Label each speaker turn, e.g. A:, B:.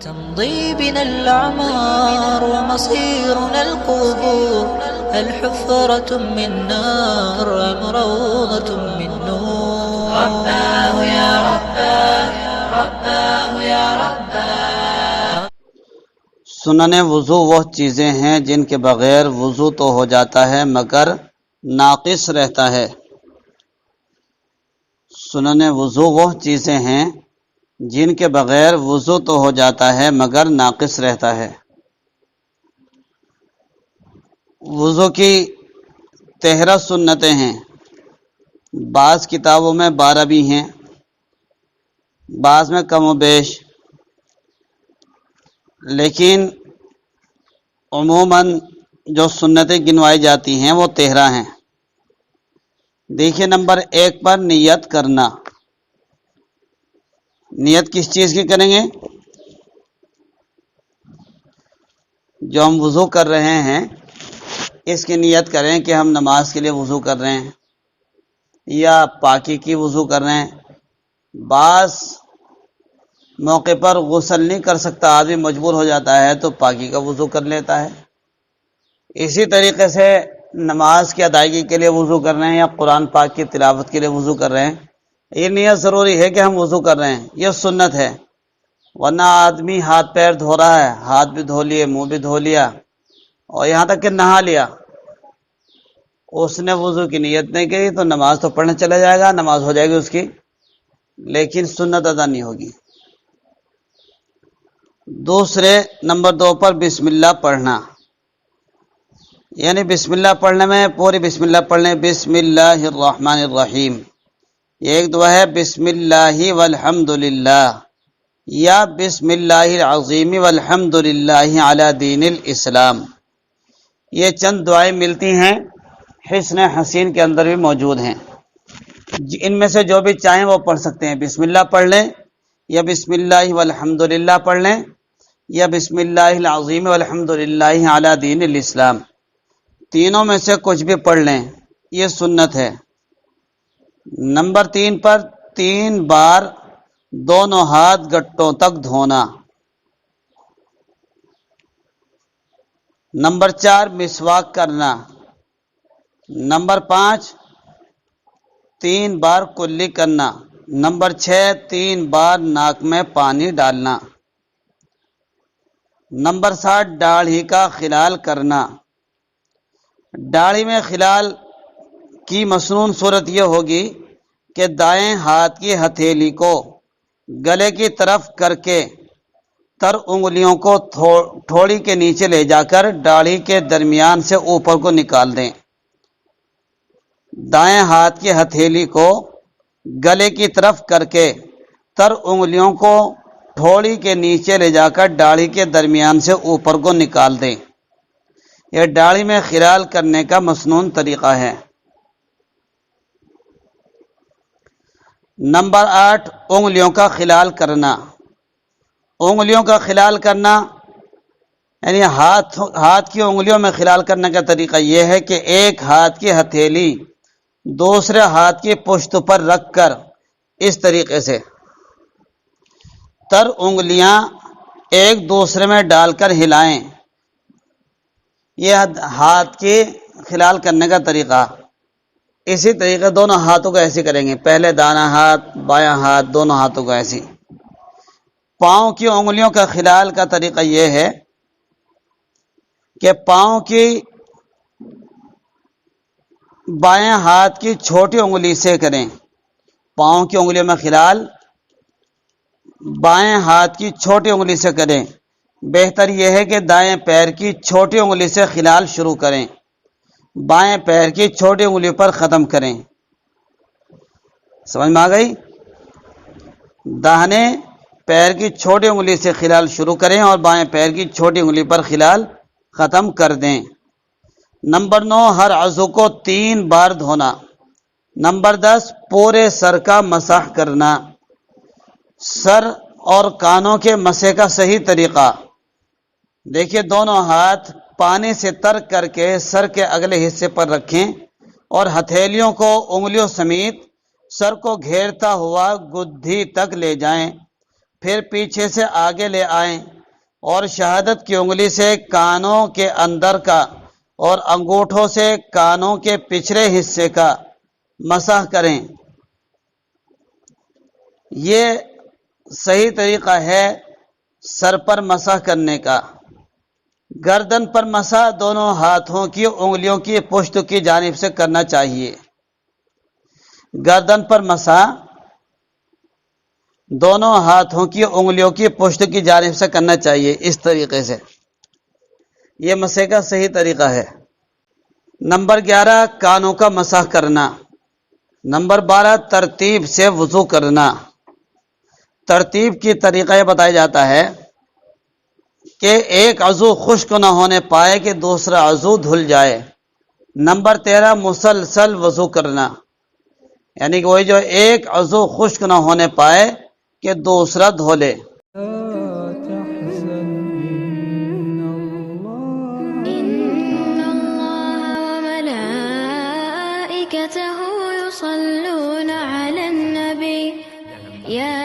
A: تمضي بنا الأعمار ومصيرنا القبور، هل حفرة من نار أم روضة من نور؟ رباه يا رباه، رباه يا رباه.
B: سنن وضو وہ چیزیں ہیں جن کے بغیر وضو تو ہو جاتا ہے مگر ناقص رہتا ہے۔ سنن وضو وہ چیزیں ہیں جن کے بغیر وضو تو ہو جاتا ہے مگر ناقص رہتا ہے۔ وضو کی 13 سنتیں ہیں، بعض کتابوں میں 12 بھی ہیں، بعض میں کم و بیش، لیکن عموماً جو سنتیں گنوائی جاتی ہیں وہ 13 ہیں۔ دیکھیے نمبر 1 پر نیت کرنا۔ نیت کس چیز کی کریں گے؟ جو ہم وضو کر رہے ہیں اس کی نیت کریں کہ ہم نماز کے لیے وضو کر رہے ہیں یا پاکی کی وضو کر رہے ہیں۔ بعض موقع پر غسل نہیں کر سکتا آدمی، مجبور ہو جاتا ہے تو پاکی کا وضو کر لیتا ہے۔ اسی طریقے سے نماز کی ادائیگی کے لیے وضو کر رہے ہیں یا قرآن پاک کی تلاوت کے لیے وضو کر رہے ہیں، یہ نیت ضروری ہے کہ ہم وضو کر رہے ہیں، یہ سنت ہے۔ ورنہ آدمی ہاتھ پیر دھو رہا ہے، ہاتھ بھی دھو لیے، منہ بھی دھو لیا اور یہاں تک کہ نہا لیا، اس نے وضو کی نیت نہیں کی تو نماز تو پڑھنے چلا جائے گا، نماز ہو جائے گی اس کی، لیکن سنت ادا نہیں ہوگی۔ دوسرے نمبر 2 پر بسم اللہ پڑھنا، یعنی بسم اللہ پڑھنے میں پوری بسم اللہ پڑھنے، بسم اللہ الرحمن الرحیم۔ یہ ایک دعا ہے بسم اللہ والحمد للہ یا بسم اللہ العظیم والحمد للہ علی دین الاسلام۔ یہ چند دعائیں ملتی ہیں حصن حسین کے اندر بھی موجود ہیں، ان میں سے جو بھی چاہیں وہ پڑھ سکتے ہیں۔ بسم اللہ پڑھ لیں یا بسم اللہ والحمد للہ پڑھ لیں یا بسم اللہ العظیم والحمد للہ علی دین الاسلام، تینوں میں سے کچھ بھی پڑھ لیں، یہ سنت ہے۔ نمبر 3 پر 3 بار دونوں ہاتھ گٹوں تک دھونا۔ نمبر 4 مسواک کرنا۔ نمبر 5 3 بار کلی کرنا۔ نمبر 6 3 بار ناک میں پانی ڈالنا۔ نمبر 7 داڑھی کا خلال کرنا۔ داڑھی میں خلال کی مسنون صورت یہ ہوگی کہ دائیں ہاتھ کی ہتھیلی کو گلے کی طرف کر کے تر انگلیوں کو تھوڑی کے نیچے لے جا کر داڑھی کے درمیان سے اوپر کو نکال دیں۔ دائیں ہاتھ کی ہتھیلی کو گلے کی طرف کر کے تر انگلیوں کو تھوڑی کے نیچے لے جا کر داڑھی کے درمیان سے اوپر کو نکال دیں۔ یہ داڑھی میں خلال کرنے کا مسنون طریقہ ہے۔ نمبر 8 انگلیوں کا خلال کرنا۔ انگلیوں کا خلال کرنا یعنی ہاتھ کی انگلیوں میں خلال کرنے کا طریقہ یہ ہے کہ ایک ہاتھ کی ہتھیلی دوسرے ہاتھ کی پشت پر رکھ کر اس طریقے سے تر انگلیاں ایک دوسرے میں ڈال کر ہلائیں، یہ ہاتھ کی خلال کرنے کا طریقہ۔ اسی طریقے دونوں ہاتھوں کو ایسے کریں گے، پہلے دانا ہاتھ بایاں ہاتھ دونوں ہاتھوں کو ایسے۔ پاؤں کی انگلیوں کا خلال کا طریقہ یہ ہے کہ پاؤں کی بائیں ہاتھ کی چھوٹی انگلی سے کریں، پاؤں کی انگلیوں میں خلال بائیں ہاتھ کی چھوٹی انگلی سے کریں۔ بہتر یہ ہے کہ دائیں پیر کی چھوٹی انگلی سے خلال شروع کریں، بائیں پیر کی چھوٹی انگلی پر ختم کریں۔ سمجھ میں آ گئی؟ داہنے پیر کی چھوٹی انگلی سے خلال شروع کریں اور بائیں پیر کی چھوٹی انگلی پر خلال ختم کر دیں۔ نمبر 9 ہر عضو کو 3 بار دھونا۔ نمبر 10 پورے سر کا مسح کرنا۔ سر اور کانوں کے مسح کا صحیح طریقہ دیکھیے، دونوں ہاتھ پانی سے تر کر کے سر کے اگلے حصے پر رکھیں اور ہتھیلیوں کو انگلیوں سمیت سر کو گھیرتا ہوا گدھی تک لے جائیں، پھر پیچھے سے آگے لے آئیں اور شہادت کی انگلی سے کانوں کے اندر کا اور انگوٹھوں سے کانوں کے پچھلے حصے کا مسح کریں۔ یہ صحیح طریقہ ہے سر پر مسح کرنے کا۔ گردن پر مسح دونوں ہاتھوں کی انگلیوں کی پشت کی جانب سے کرنا چاہیے۔ گردن پر مسح دونوں ہاتھوں کی انگلیوں کی پشت کی جانب سے کرنا چاہیے، اس طریقے سے۔ یہ مسح کا صحیح طریقہ ہے۔ نمبر 11 کانوں کا مسح کرنا۔ نمبر 12 ترتیب سے وضو کرنا۔ ترتیب کی طریقہ یہ بتایا جاتا ہے کہ ایک عضو خشک نہ ہونے پائے کہ دوسرا عضو دھل جائے۔ نمبر 13 مسلسل وضو کرنا، یعنی کہ وہی جو ایک عضو خشک نہ ہونے پائے کہ دوسرا دھو لے۔
C: يصلون على النبي يا